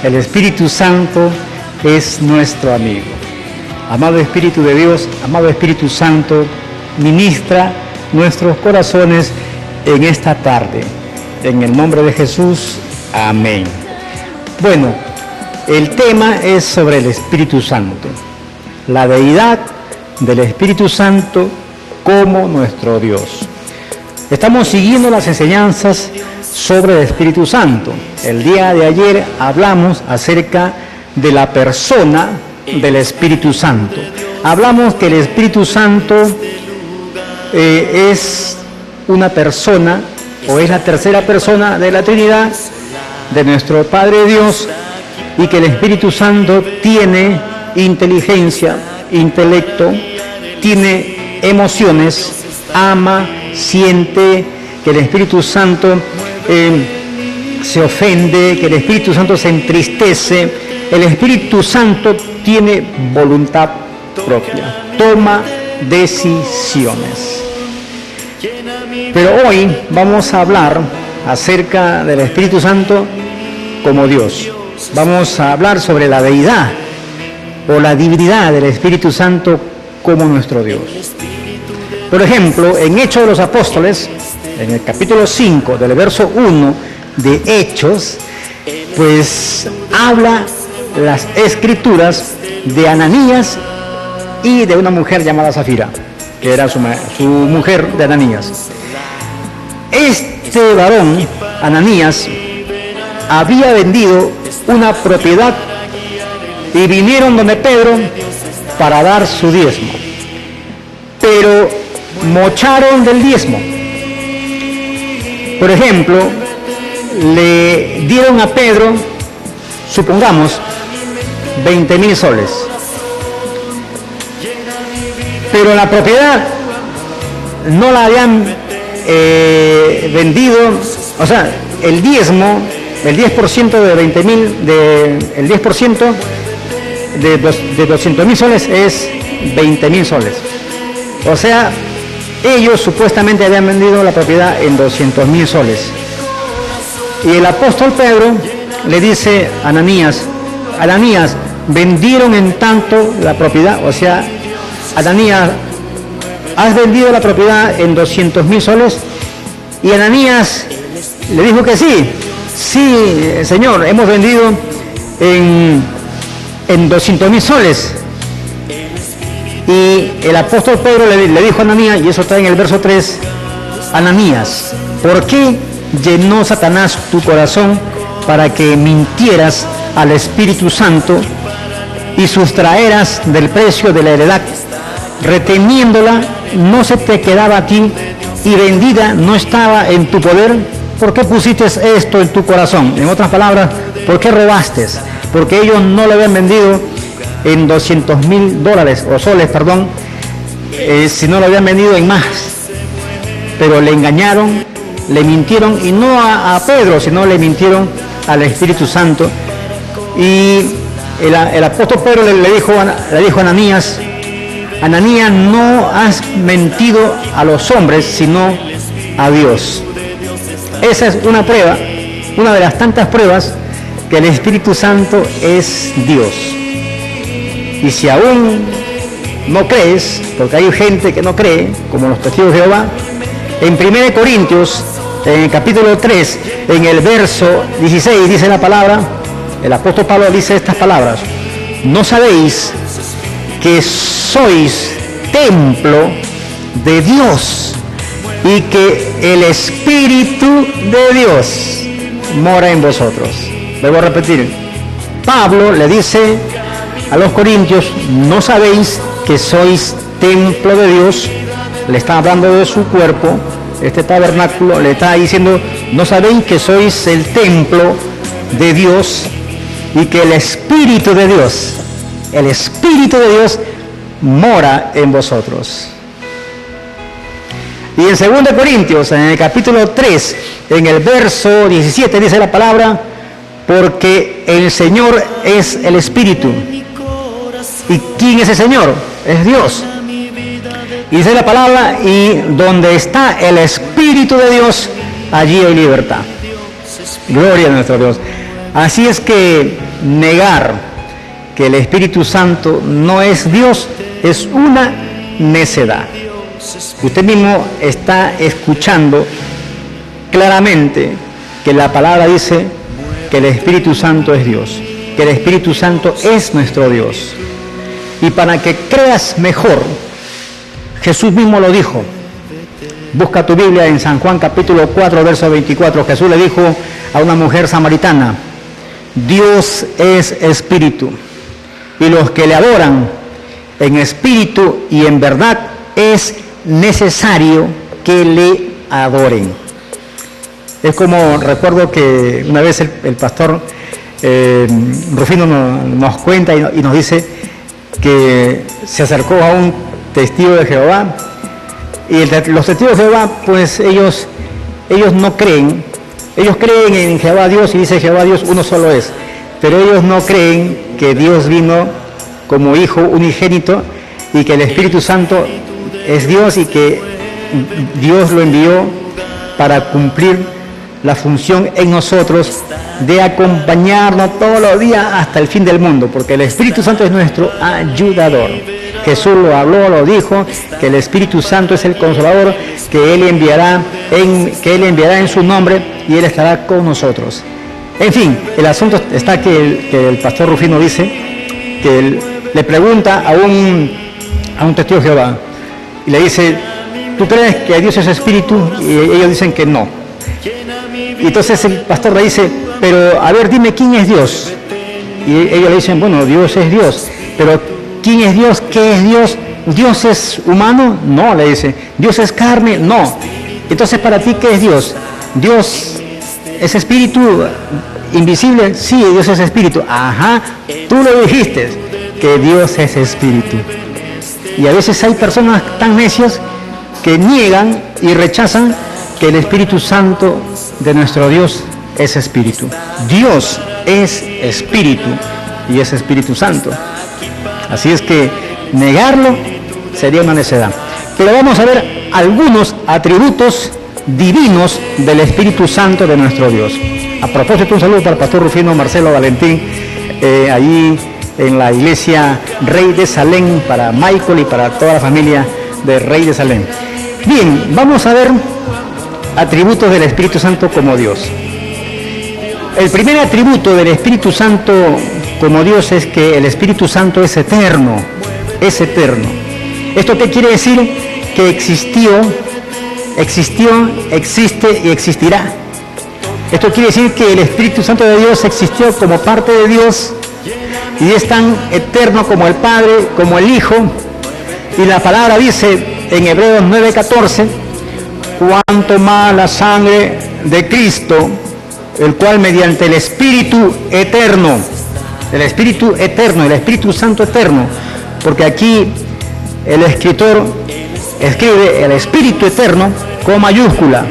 El Espíritu Santo es nuestro amigo. Amado Espíritu de Dios, amado Espíritu Santo, ministra nuestros corazones en esta tarde. En el nombre de Jesús, amén. Bueno, el tema es sobre el Espíritu Santo. La deidad del Espíritu Santo como nuestro Dios. Estamos siguiendo las enseñanzas sobre el Espíritu Santo. El día de ayer hablamos acerca de la persona del Espíritu Santo. Hablamos que el Espíritu Santo es una persona, o es la tercera persona de la Trinidad, de nuestro Padre Dios, y que el Espíritu Santo tiene inteligencia, intelecto, tiene emociones, ama, siente, que el Espíritu Santo se ofende, que el Espíritu Santo se entristece. El Espíritu Santo tiene voluntad propia, toma decisiones. Pero hoy vamos a hablar acerca del Espíritu Santo como Dios. Vamos a hablar sobre la deidad o la divinidad del Espíritu Santo como nuestro Dios. Por ejemplo, en Hechos de los Apóstoles, en el capítulo 5 del verso 1 de Hechos, pues habla las escrituras de Ananías y de una mujer llamada Zafira, que era su mujer de Ananías. Este varón, Ananías, había vendido una propiedad y vinieron donde Pedro para dar su diezmo. Pero mocharon del diezmo. Por ejemplo, le dieron a Pedro, supongamos, 20,000 soles. Pero la propiedad no la habían vendido, o sea, el diezmo, el 10% de 20,000, el 10% de 200,000 soles es 20,000 soles. O sea, ellos supuestamente habían vendido la propiedad en 200,000 soles. Y el apóstol Pedro le dice a Ananías, vendieron en tanto la propiedad, o sea, Ananías, ¿has vendido la propiedad en 200,000 soles? Y Ananías le dijo que sí, Señor, hemos vendido en 200,000 soles. Y el apóstol Pedro le dijo a Ananías, y eso está en el verso 3, Ananías, ¿por qué llenó Satanás tu corazón para que mintieras al Espíritu Santo y sustraeras del precio de la heredad? Reteniéndola, no se te quedaba a ti, y vendida no estaba en tu poder. ¿Por qué pusiste esto en tu corazón? En otras palabras, ¿por qué robaste? Porque ellos no le habían vendido en 200,000 dólares, o soles, perdón, si no lo habían vendido en más. Pero le engañaron, le mintieron, y no a Pedro, sino le mintieron al Espíritu Santo. Y el apóstol Pedro le dijo a Ananías, Ananías, no has mentido a los hombres, sino a Dios. Esa es una prueba, una de las tantas pruebas que el Espíritu Santo es Dios. Y si aún no crees, porque hay gente que no cree, como los testigos de Jehová, en 1 Corintios, en el capítulo 3, en el verso 16, dice la palabra, el apóstol Pablo dice estas palabras: ¿no sabéis que sois templo de Dios y que el Espíritu de Dios mora en vosotros? Vuelvo a repetir, Pablo le dice a los corintios, ¿no sabéis que sois templo de Dios? Le está hablando de su cuerpo, este tabernáculo, le está diciendo, ¿no sabéis que sois el templo de Dios y que el Espíritu de Dios mora en vosotros? Y en 2 Corintios, en el capítulo 3, en el verso 17, dice la palabra, porque el Señor es el Espíritu. ¿Y quién es el Señor? Es Dios. Y dice la palabra, y donde está el Espíritu de Dios, allí hay libertad. Gloria a nuestro Dios. Así es que negar que el Espíritu Santo no es Dios es una necedad. Usted mismo está escuchando claramente que la palabra dice que el Espíritu Santo es Dios, que el Espíritu Santo es nuestro Dios. Y para que creas mejor, Jesús mismo lo dijo. Busca tu Biblia en San Juan capítulo 4, verso 24. Jesús le dijo a una mujer samaritana: Dios es espíritu, y los que le adoran en espíritu y en verdad es necesario que le adoren. Es como, recuerdo que una vez el pastor Rufino nos cuenta y nos dice que se acercó a un testigo de Jehová, y los testigos de Jehová, pues ellos no creen, ellos creen en Jehová Dios, y dice Jehová Dios uno solo es, pero ellos no creen que Dios vino como Hijo unigénito y que el Espíritu Santo es Dios y que Dios lo envió para cumplir la función en nosotros de acompañarnos todos los días hasta el fin del mundo, porque el Espíritu Santo es nuestro ayudador. Jesús lo habló, lo dijo, que el Espíritu Santo es el Consolador, que Él enviará en su nombre y Él estará con nosotros. En fin, el asunto está que el pastor Rufino dice que él le pregunta a un testigo de Jehová y le dice: ¿tú crees que Dios es espíritu? Y ellos dicen que no. Y entonces el pastor le dice: pero a ver, dime quién es Dios. Y ellos le dicen: bueno, Dios es Dios, pero ¿quién es Dios? ¿Qué es Dios? ¿Dios es humano? No, le dice. ¿Dios es carne? No. Entonces, para ti, ¿qué es Dios? ¿Dios es espíritu invisible? Sí, Dios es espíritu. Ajá, tú lo dijiste, que Dios es espíritu. Y a veces hay personas tan necias que niegan y rechazan que el Espíritu Santo de nuestro Dios es espíritu. Dios es espíritu y es Espíritu Santo. Así es que negarlo sería una necedad. Pero vamos a ver algunos atributos divinos del Espíritu Santo de nuestro Dios. A propósito, un saludo para el pastor Rufino Marcelo Valentín, allí en la iglesia Rey de Salem, para Michael y para toda la familia de Rey de Salem. Bien, vamos a ver atributos del Espíritu Santo como Dios. El primer atributo del Espíritu Santo como Dios es que el Espíritu Santo es eterno, es eterno. ¿Esto qué quiere decir? Que existió, existe y existirá. Esto quiere decir que el Espíritu Santo de Dios existió como parte de Dios y es tan eterno como el Padre, como el Hijo. Y la palabra dice en Hebreos 9:14: cuanto más la sangre de Cristo, el cual mediante el Espíritu eterno, el Espíritu Santo eterno, porque aquí el escritor escribe el Espíritu eterno con mayúscula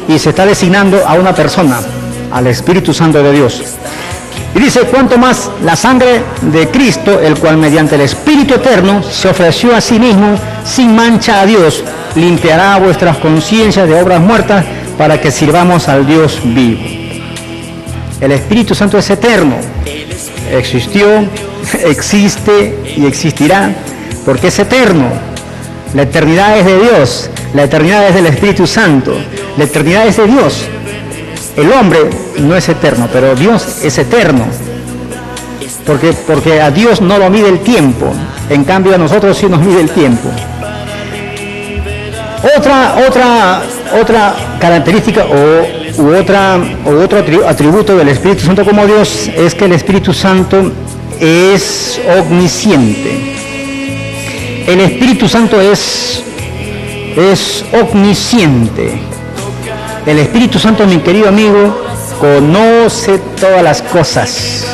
y se está designando a una persona, al Espíritu Santo de Dios. Y dice: cuanto más la sangre de Cristo, el cual mediante el Espíritu eterno se ofreció a sí mismo sin mancha a Dios, limpiará vuestras conciencias de obras muertas para que sirvamos al Dios vivo. El Espíritu Santo es eterno, existió, existe y existirá porque es eterno. La eternidad es de Dios, la eternidad es del Espíritu Santo, la eternidad es de Dios. El hombre no es eterno, pero Dios es eterno, porque a Dios no lo mide el tiempo, en cambio a nosotros sí nos mide el tiempo. Otra característica u otro atributo del Espíritu Santo como Dios es que el Espíritu Santo es omnisciente. El Espíritu Santo es omnisciente. El Espíritu Santo, mi querido amigo, conoce todas las cosas,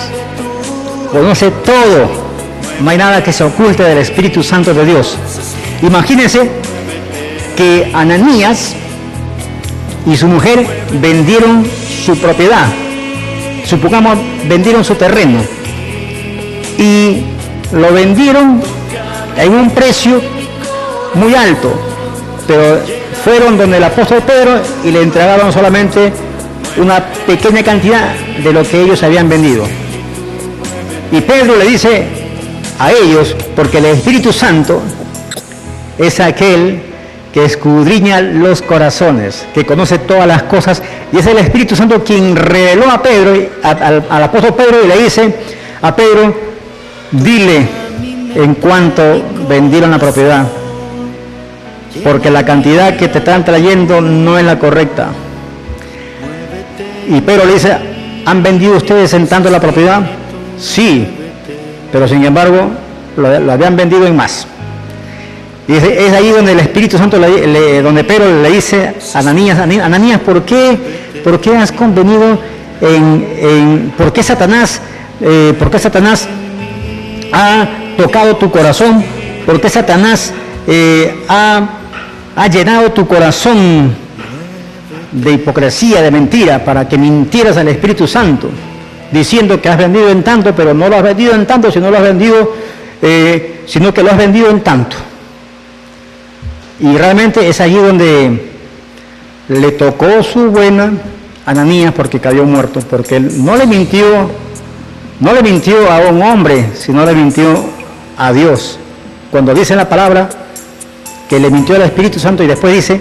conoce todo. No hay nada que se oculte del Espíritu Santo de Dios. Imagínense que Ananías y su mujer vendieron su propiedad, supongamos vendieron su terreno y lo vendieron en un precio muy alto, pero fueron donde el apóstol Pedro y le entregaron solamente una pequeña cantidad de lo que ellos habían vendido. Y Pedro le dice a ellos, porque el Espíritu Santo es aquel que escudriña los corazones, que conoce todas las cosas, y es el Espíritu Santo quien reveló a Pedro, al apóstol Pedro, y le dice a Pedro, dile en cuánto vendieron la propiedad, porque la cantidad que te están trayendo no es la correcta. Y Pedro le dice, ¿han vendido ustedes en tanto la propiedad? Sí, pero sin embargo lo habían vendido en más. Y es ahí donde el Espíritu Santo, donde Pedro le dice a Ananías, ¿por qué has convenido por qué Satanás ha tocado tu corazón? ¿Por qué Satanás ha llenado tu corazón de hipocresía, de mentira, para que mintieras al Espíritu Santo, diciendo que has vendido en tanto, pero no lo has vendido en tanto, sino que lo has vendido en tanto? Y realmente es allí donde le tocó su buena a Ananías, porque cayó muerto, porque él no le mintió a un hombre, sino le mintió a Dios. Cuando dice la palabra que le mintió al Espíritu Santo y después dice,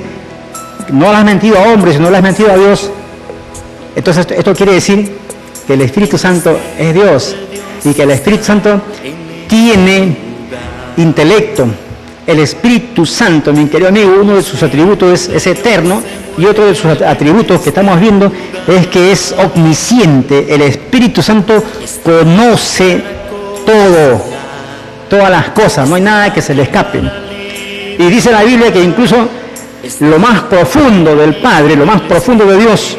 no le has mentido a hombres, sino le has mentido a Dios. Entonces esto quiere decir que el Espíritu Santo es Dios y que el Espíritu Santo tiene intelecto. El Espíritu Santo, mi querido amigo, uno de sus atributos es eterno, y otro de sus atributos que estamos viendo es que es omnisciente. El Espíritu Santo conoce todo, todas las cosas, no hay nada que se le escape. Y dice la Biblia que incluso lo más profundo del Padre, lo más profundo de Dios,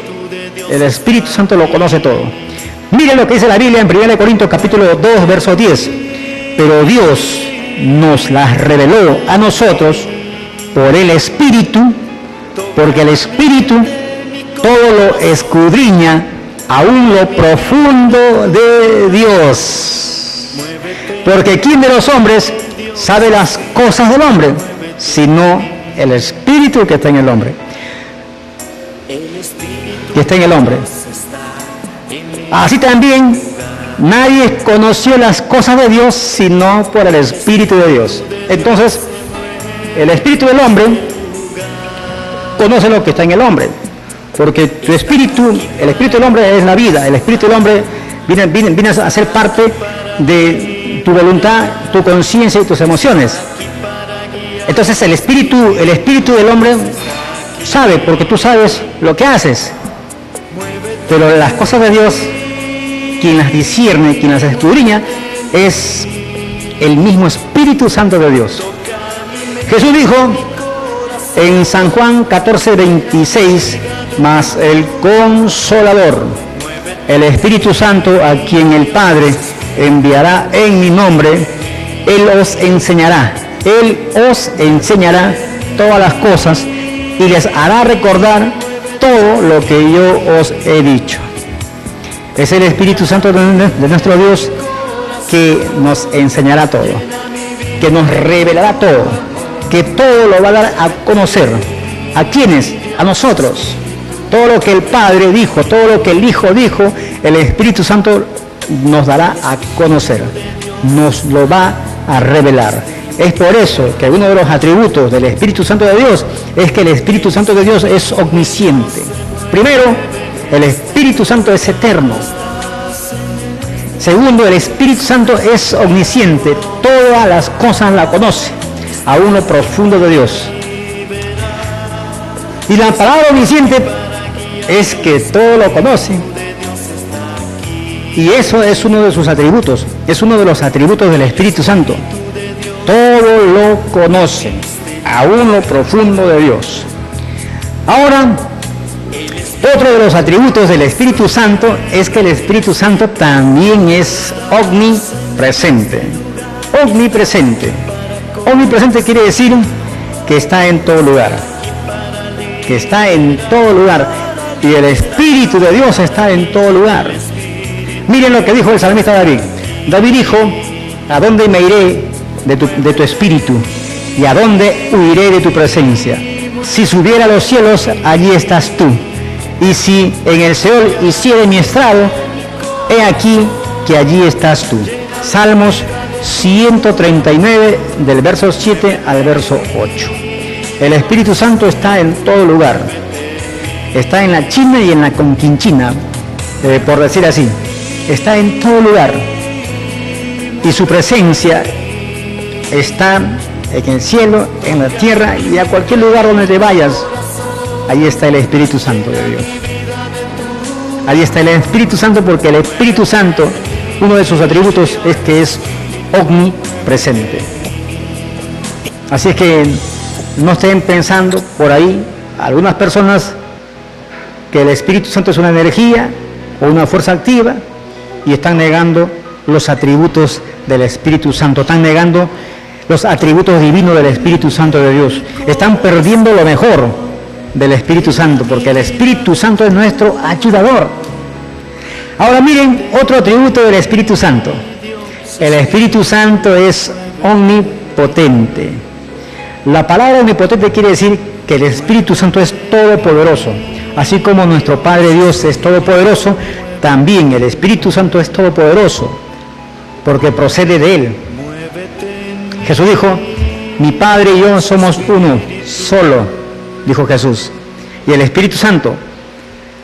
el Espíritu Santo lo conoce todo. Miren lo que dice la Biblia en 1 Corintios capítulo 2, verso 10. Pero Dios nos las reveló a nosotros por el Espíritu, porque el Espíritu todo lo escudriña, aún lo profundo de Dios. Porque ¿quién de los hombres sabe las cosas del hombre, sino el Espíritu que está en el hombre? Que está en el hombre. Así también nadie conoció las cosas de Dios sino por el Espíritu de Dios. Entonces, el Espíritu del hombre conoce lo que está en el hombre, porque tu espíritu, el Espíritu del hombre es la vida, el Espíritu del hombre viene a ser parte de tu voluntad, tu conciencia y tus emociones. Entonces el espíritu del hombre sabe, porque tú sabes lo que haces, pero las cosas de Dios, quien las discierne, quien las escudriña, es el mismo Espíritu Santo de Dios. Jesús dijo en San Juan 14:26, mas el Consolador, el Espíritu Santo, a quien el Padre enviará en mi nombre, Él os enseñará todas las cosas y les hará recordar todo lo que yo os he dicho. Es el Espíritu Santo de nuestro Dios que nos enseñará todo, que nos revelará todo, que todo lo va a dar a conocer. ¿A quiénes? A nosotros. Todo lo que el Padre dijo, todo lo que el Hijo dijo, el Espíritu Santo nos dará a conocer, nos lo va a revelar. Es por eso que uno de los atributos del Espíritu Santo de Dios es que el Espíritu Santo de Dios es omnisciente. Primero, el Espíritu Santo es eterno. Segundo, el Espíritu Santo es omnisciente. Todas las cosas la conoce, aún lo profundo de Dios. Y la palabra omnisciente es que todo lo conoce. Y eso es uno de sus atributos. Es uno de los atributos del Espíritu Santo. Todo lo conoce, aún lo profundo de Dios. Ahora, otro de los atributos del Espíritu Santo es que el Espíritu Santo también es omnipresente. Omnipresente. Omnipresente quiere decir que está en todo lugar. Que está en todo lugar. Y el Espíritu de Dios está en todo lugar. Miren lo que dijo el salmista David. David dijo, ¿a dónde me iré de tu espíritu? ¿Y a dónde huiré de tu presencia? Si subiera a los cielos, allí estás tú. y si en el Seol hiciere mi estrado, he aquí que allí estás tú. Salmos 139, del verso 7 al verso 8. El Espíritu Santo está en todo lugar. Está en la China y en la Conchinchina, por decir así. Está en todo lugar. Y su presencia está en el cielo, en la tierra y a cualquier lugar donde te vayas. Ahí está el Espíritu Santo de Dios. Ahí está el Espíritu Santo, porque el Espíritu Santo, uno de sus atributos es que es omnipresente. Así es que no estén pensando por ahí algunas personas que el Espíritu Santo es una energía o una fuerza activa y están negando los atributos del Espíritu Santo, están negando los atributos divinos del Espíritu Santo de Dios. Están perdiendo lo mejor del Espíritu Santo, porque el Espíritu Santo es nuestro ayudador. Ahora miren otro atributo del Espíritu Santo. El Espíritu Santo es omnipotente. La palabra omnipotente quiere decir que el Espíritu Santo es todopoderoso. Así como nuestro Padre Dios es todopoderoso, también el Espíritu Santo es todopoderoso, porque procede de Él. Jesús dijo, mi Padre y yo somos uno solo, dijo Jesús. Y el Espíritu Santo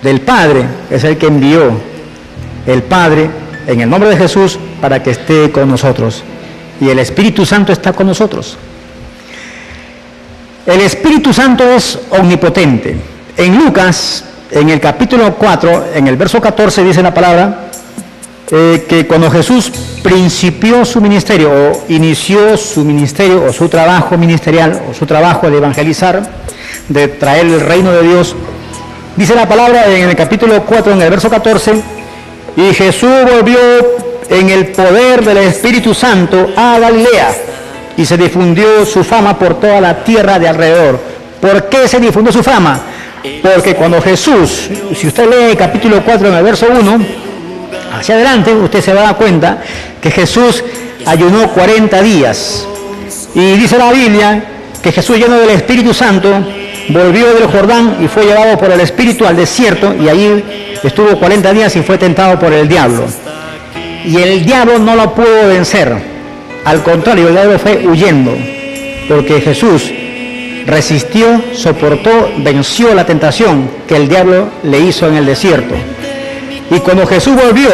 del Padre es el que envió el Padre en el nombre de Jesús para que esté con nosotros. Y el Espíritu Santo está con nosotros. El Espíritu Santo es omnipotente. En Lucas, en el capítulo 4, en el verso 14, dice la palabra que cuando Jesús principió su ministerio, o inició su ministerio, o su trabajo ministerial, o su trabajo de evangelizar, de traer el reino de Dios, dice la palabra en el capítulo 4, en el verso 14, y Jesús volvió en el poder del Espíritu Santo a Galilea, y se difundió su fama por toda la tierra de alrededor. ¿Por qué se difundió su fama? Porque cuando Jesús, si usted lee el capítulo 4 en el verso 1, hacia adelante, usted se va a dar cuenta que Jesús ayunó 40 días. Y dice la Biblia que Jesús, lleno del Espíritu Santo, volvió del Jordán y fue llevado por el Espíritu al desierto, y allí estuvo 40 días y fue tentado por el diablo. Y el diablo no lo pudo vencer. Al contrario, el diablo fue huyendo, porque Jesús resistió, soportó, venció la tentación que el diablo le hizo en el desierto. Y cuando Jesús volvió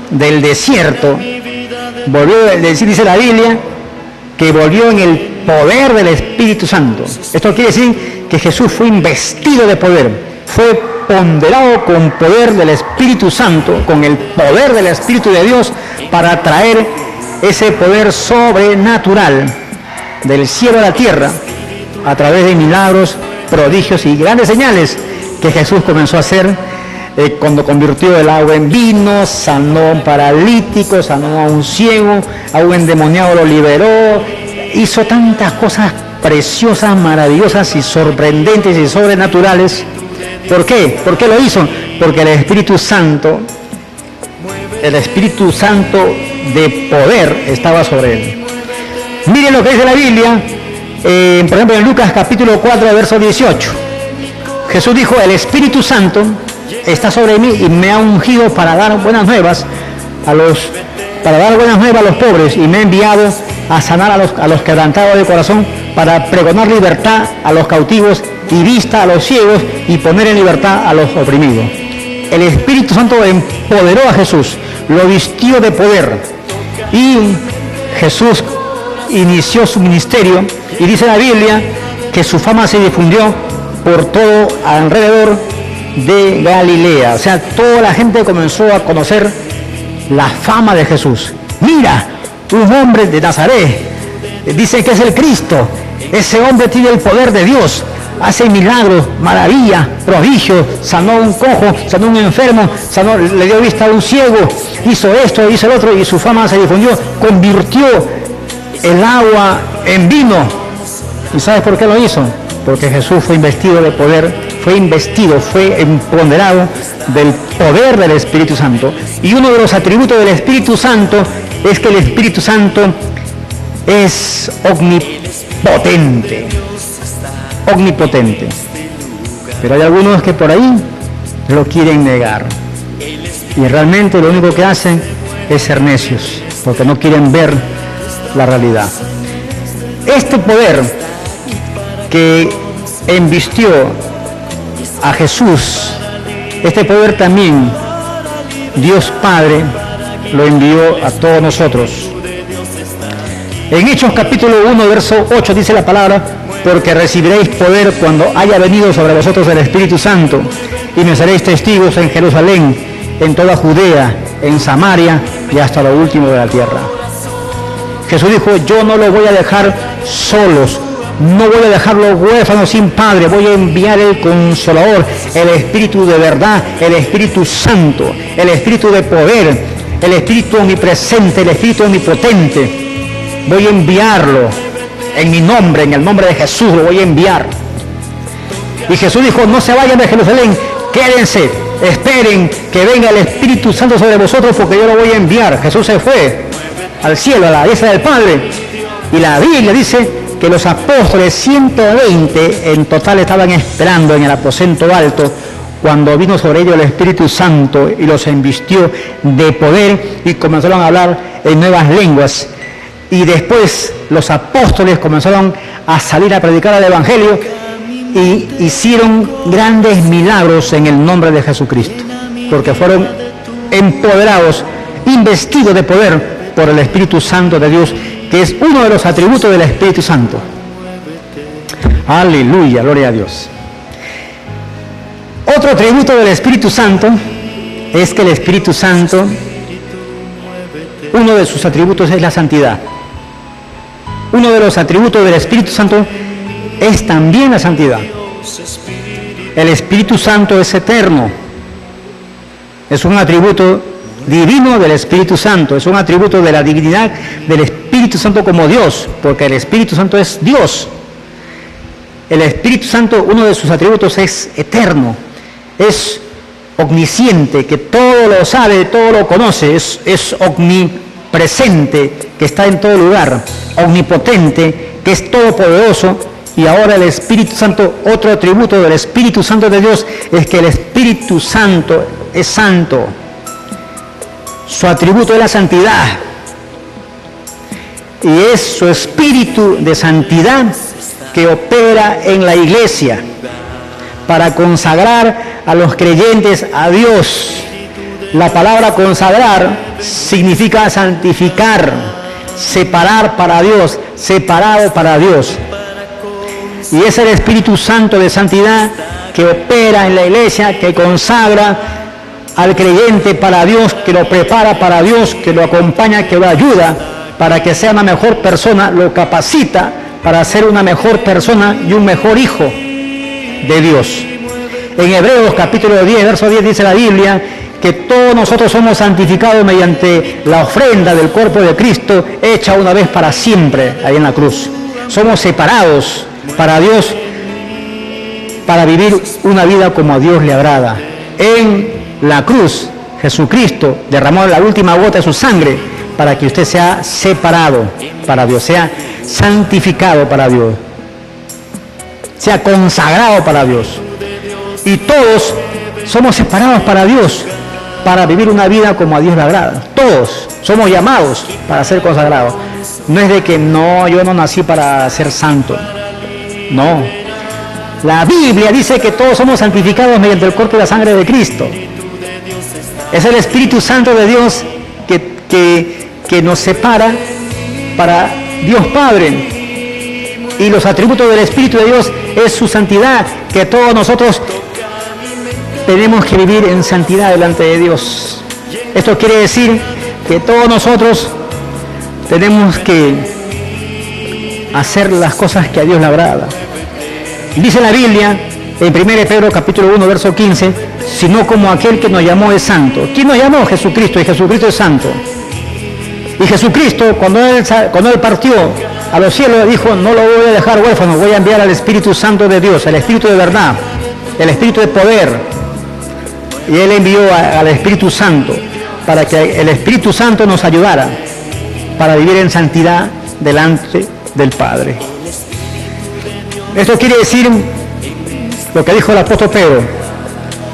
del desierto, dice la Biblia, que volvió en el poder del Espíritu Santo. Esto quiere decir que Jesús fue investido de poder, fue ponderado con poder del Espíritu Santo, con el poder del Espíritu de Dios, para traer ese poder sobrenatural del cielo a la tierra, a través de milagros, prodigios y grandes señales que Jesús comenzó a hacer cuando convirtió el agua en vino, sanó a un paralítico, sanó a un ciego, a un endemoniado lo liberó, hizo tantas cosas preciosas, maravillosas y sorprendentes y sobrenaturales. ¿Por qué? ¿Por qué lo hizo? Porque el Espíritu Santo de poder estaba sobre él. Miren lo que dice la Biblia, por ejemplo en Lucas capítulo 4, verso 18. Jesús dijo, el Espíritu Santo está sobre mí y me ha ungido para dar buenas nuevas a los pobres, y me ha enviado a sanar a los quebrantados de corazón, para pregonar libertad a los cautivos y vista a los ciegos, y poner en libertad a los oprimidos. El Espíritu Santo empoderó a Jesús, lo vistió de poder, y Jesús inició su ministerio, y dice la Biblia que su fama se difundió por todo alrededor de Galilea. O sea, toda la gente comenzó a conocer la fama de Jesús. Mira, un hombre de Nazaret, dice que es el Cristo. Ese hombre tiene el poder de Dios, hace milagros, maravillas, prodigios, sanó a un cojo, sanó a un enfermo, le dio vista a un ciego, hizo esto, hizo el otro, y su fama se difundió, convirtió el agua en vino. ¿Y sabes por qué lo hizo? Porque Jesús fue investido de poder, fue empoderado del poder del Espíritu Santo. Y uno de los atributos del Espíritu Santo es que el Espíritu Santo es omnipotente. Pero hay algunos que por ahí lo quieren negar. Y realmente lo único que hacen es ser necios, porque no quieren ver la realidad. Este poder que embistió a Jesús, este poder también Dios Padre lo envió a todos nosotros. En Hechos capítulo 1, verso 8 dice la palabra: porque recibiréis poder cuando haya venido sobre vosotros el Espíritu Santo, y me seréis testigos en Jerusalén, en toda Judea, en Samaria y hasta lo último de la tierra. Jesús dijo: yo no los voy a dejar solos, no voy a dejarlos huérfanos sin padre, voy a enviar el Consolador, el Espíritu de verdad, el Espíritu Santo, el Espíritu de poder, el Espíritu omnipresente, el Espíritu omnipotente. Voy a enviarlo en mi nombre, en el nombre de Jesús lo voy a enviar. Y Jesús dijo: no se vayan de Jerusalén, quédense, esperen que venga el Espíritu Santo sobre vosotros, porque yo lo voy a enviar. Jesús se fue al cielo, a la diestra del Padre, y la Biblia dice que los apóstoles, 120 en total, estaban esperando en el aposento alto cuando vino sobre ellos el Espíritu Santo y los embistió de poder y comenzaron a hablar en nuevas lenguas. Y después los apóstoles comenzaron a salir a predicar el Evangelio y hicieron grandes milagros en el nombre de Jesucristo, porque fueron empoderados, investidos de poder por el Espíritu Santo de Dios, que es uno de los atributos del Espíritu Santo. Aleluya, gloria a Dios. Otro atributo del Espíritu Santo es que el Espíritu Santo, uno de sus atributos es la santidad. Uno de los atributos del Espíritu Santo es también la santidad. El Espíritu Santo es eterno. Es un atributo divino del Espíritu Santo. Es un atributo de la divinidad del Espíritu Santo como Dios, porque el Espíritu Santo es Dios. El Espíritu Santo, uno de sus atributos es eterno. Es omnisciente, que todo lo sabe, todo lo conoce. Es omnipresente, que está en todo lugar. Omnipotente, que es todopoderoso. Y ahora el Espíritu Santo, otro atributo del Espíritu Santo de Dios es que el Espíritu Santo es santo. Su atributo es la santidad. Y es su espíritu de santidad que opera en la iglesia para consagrar a los creyentes a Dios. La palabra consagrar significa santificar, separar para Dios, separado para Dios. Y es el Espíritu Santo de santidad que opera en la iglesia, que consagra al creyente para Dios, que lo prepara para Dios, que lo acompaña, que lo ayuda para que sea una mejor persona, lo capacita para ser una mejor persona y un mejor hijo de Dios. En Hebreos capítulo 10, verso 10 dice la Biblia que todos nosotros somos santificados mediante la ofrenda del cuerpo de Cristo hecha una vez para siempre ahí en la cruz. Somos separados para Dios, para vivir una vida como a Dios le agrada. En la cruz, Jesucristo derramó la última gota de su sangre para que usted sea separado para Dios, sea santificado para Dios, sea consagrado para Dios. Y todos somos separados para Dios, para vivir una vida como a Dios le agrada. Todos somos llamados para ser consagrados. No es de que no, yo no nací para ser santo. No. La Biblia dice que todos somos santificados mediante el cuerpo y la sangre de Cristo. Es el Espíritu Santo de Dios que nos separa para Dios Padre. Y los atributos del Espíritu de Dios es su santidad, que todos nosotros tenemos que vivir en santidad delante de Dios. Esto quiere decir que todos nosotros tenemos que hacer las cosas que a Dios le agrada. Dice la Biblia en 1 Pedro capítulo 1 verso 15, sino como aquel que nos llamó es santo. ¿Quién nos llamó? Jesucristo, y Jesucristo es santo. Y Jesucristo, cuando él partió a los cielos, dijo: no lo voy a dejar huérfano, voy a enviar al Espíritu Santo de Dios, el Espíritu de verdad, el Espíritu de poder. Y Él envió al Espíritu Santo para que el Espíritu Santo nos ayudara para vivir en santidad delante del Padre. Esto quiere decir lo que dijo el apóstol Pedro: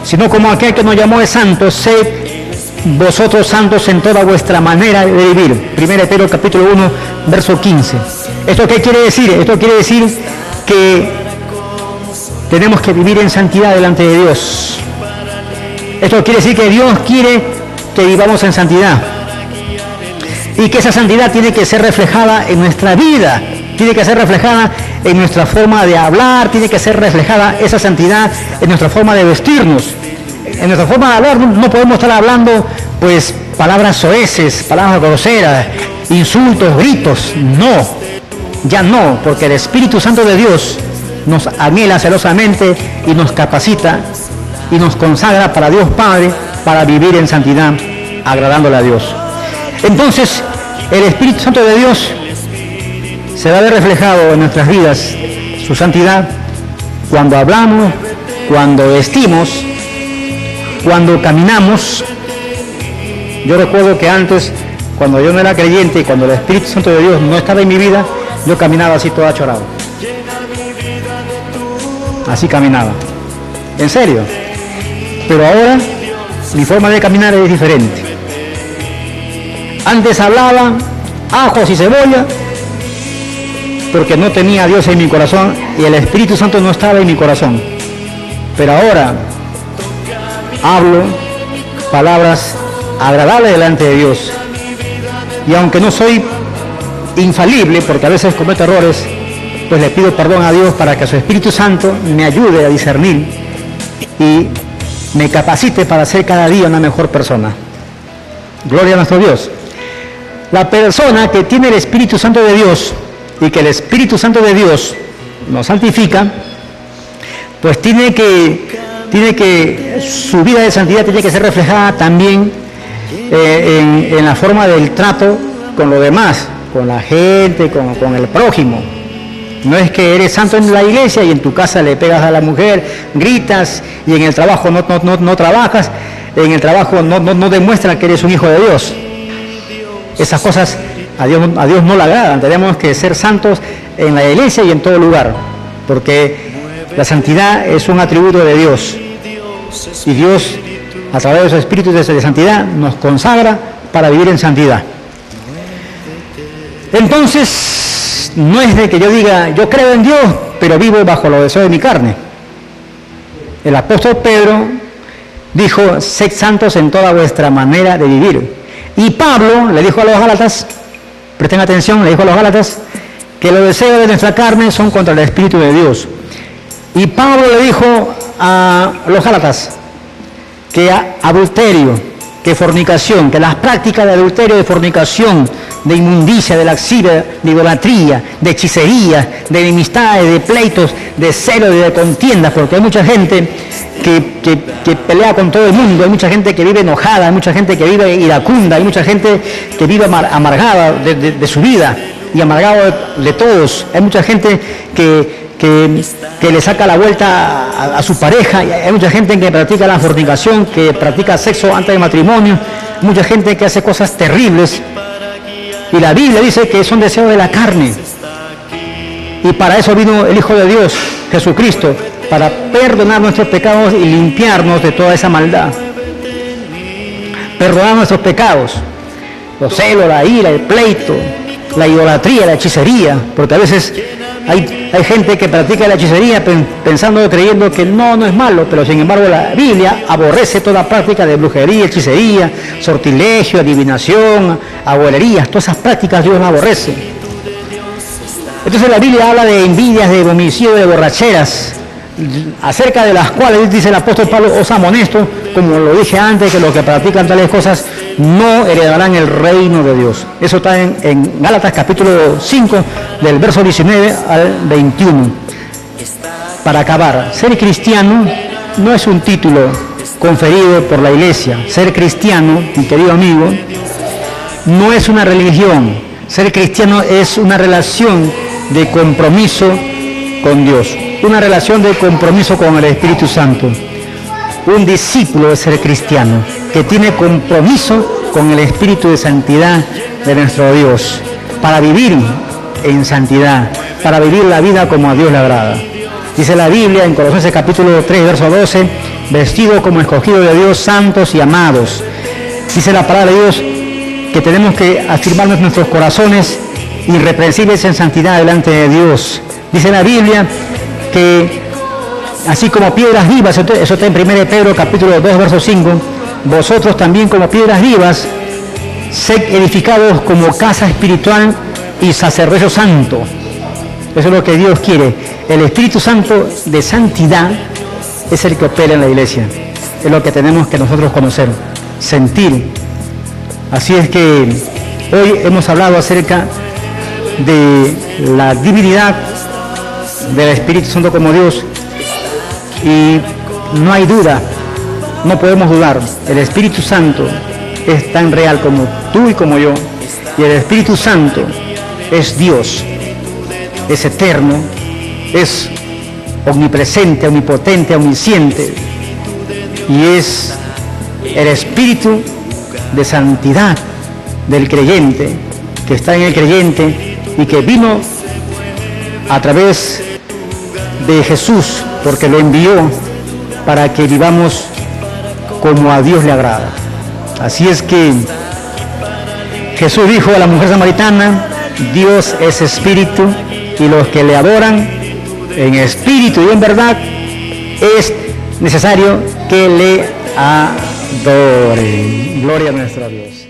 sino como aquel que nos llamó es santo, sed vosotros santos en toda vuestra manera de vivir. 1 Pedro capítulo 1, verso 15. ¿Esto qué quiere decir? Esto quiere decir que tenemos que vivir en santidad delante de Dios. Esto quiere decir que Dios quiere que vivamos en santidad. Y que esa santidad tiene que ser reflejada en nuestra vida. Tiene que ser reflejada en nuestra forma de hablar. Tiene que ser reflejada esa santidad en nuestra forma de vestirnos. En nuestra forma de hablar no podemos estar hablando pues palabras soeces, palabras groseras, insultos, gritos. No, ya no, porque el Espíritu Santo de Dios nos anhela celosamente y nos capacita y nos consagra para Dios Padre, para vivir en santidad, agradándole a Dios. Entonces, el Espíritu Santo de Dios se va a ver reflejado en nuestras vidas, su santidad, cuando hablamos, cuando vestimos, cuando caminamos. Yo recuerdo que antes, cuando yo no era creyente y cuando el Espíritu Santo de Dios no estaba en mi vida, yo caminaba así todo achorado. Así caminaba. En serio. Pero ahora mi forma de caminar es diferente. Antes hablaba ajos y cebolla porque no tenía a Dios en mi corazón y el Espíritu Santo no estaba en mi corazón. Pero ahora hablo palabras agradables delante de Dios. Y aunque no soy infalible, porque a veces cometo errores, pues le pido perdón a Dios para que su Espíritu Santo me ayude a discernir y me capacite para ser cada día una mejor persona. Gloria a nuestro Dios. La persona que tiene el Espíritu Santo de Dios y que el Espíritu Santo de Dios nos santifica, pues tiene que su vida de santidad tiene que ser reflejada también en la forma del trato con los demás, con la gente, con el prójimo. No es que eres santo en la iglesia y en tu casa le pegas a la mujer, gritas y en el trabajo no trabajas, en el trabajo no demuestras que eres un hijo de Dios. Esas cosas a Dios no le agradan. Tenemos que ser santos en la iglesia y en todo lugar, porque la santidad es un atributo de Dios. Y Dios, a través de su Espíritu de santidad, nos consagra para vivir en santidad. Entonces, no es de que yo diga, yo creo en Dios, pero vivo bajo los deseos de mi carne. El apóstol Pedro dijo, sed santos en toda vuestra manera de vivir. Y Pablo le dijo a los Gálatas, presten atención, le dijo a los Gálatas, que los deseos de nuestra carne son contra el Espíritu de Dios. Y Pablo le dijo a los Gálatas que adulterio, que fornicación, que las prácticas de adulterio, de fornicación, de inmundicia, de laxivia, de idolatría, de hechicería, de enemistades, de pleitos, de celos, de contiendas, porque hay mucha gente que pelea con todo el mundo, hay mucha gente que vive enojada, hay mucha gente que vive iracunda, hay mucha gente que vive amargada de su vida y amargado de todos, hay mucha gente que le saca la vuelta a su pareja, hay mucha gente que practica la fornicación, que practica sexo antes del matrimonio, mucha gente que hace cosas terribles, y la Biblia dice que son deseos de la carne, y para eso vino el Hijo de Dios, Jesucristo, para perdonar nuestros pecados y limpiarnos de toda esa maldad, perdonar nuestros pecados, los celos, la ira, el pleito, la idolatría, la hechicería, porque a veces hay gente que practica la hechicería pensando, creyendo que no es malo, pero sin embargo la Biblia aborrece toda práctica de brujería, hechicería, sortilegio, adivinación, abuelerías, todas esas prácticas Dios las aborrece. Entonces la Biblia habla de envidias, de homicidio, de borracheras, acerca de las cuales dice el apóstol Pablo, os amonesto, como lo dije antes, que los que practican tales cosas no heredarán el reino de Dios. Eso está en Gálatas capítulo 5, del verso 19 al 21. Para acabar, ser cristiano no es un título conferido por la iglesia. Ser cristiano, mi querido amigo, no es una religión. Ser cristiano es una relación de compromiso con Dios, una relación de compromiso con el Espíritu Santo. Un discípulo de ser cristiano que tiene compromiso con el Espíritu de santidad de nuestro Dios, para vivir en santidad, para vivir la vida como a Dios le agrada. Dice la Biblia en Colosenses capítulo 3, verso 12, vestidos como escogidos de Dios, santos y amados. Dice la palabra de Dios que tenemos que afirmar en nuestros corazones irreprensibles en santidad delante de Dios. Dice la Biblia que así como piedras vivas, eso está en 1 Pedro capítulo 2, verso 5, vosotros también como piedras vivas, sed edificados como casa espiritual y sacerdocio santo. Eso es lo que Dios quiere. El Espíritu Santo de santidad es el que opera en la iglesia. Es lo que tenemos que nosotros conocer, sentir. Así es que hoy hemos hablado acerca de la divinidad del Espíritu Santo como Dios, y no hay duda, no podemos dudar, el Espíritu Santo es tan real como tú y como yo, y el Espíritu Santo es Dios, es eterno, es omnipresente, omnipotente, omnisciente, y es el Espíritu de santidad del creyente, que está en el creyente y que vino a través de Jesús, porque lo envió para que vivamos como a Dios le agrada. Así es que Jesús dijo a la mujer samaritana, Dios es espíritu y los que le adoran en espíritu y en verdad es necesario que le adoren. Gloria a nuestro Dios.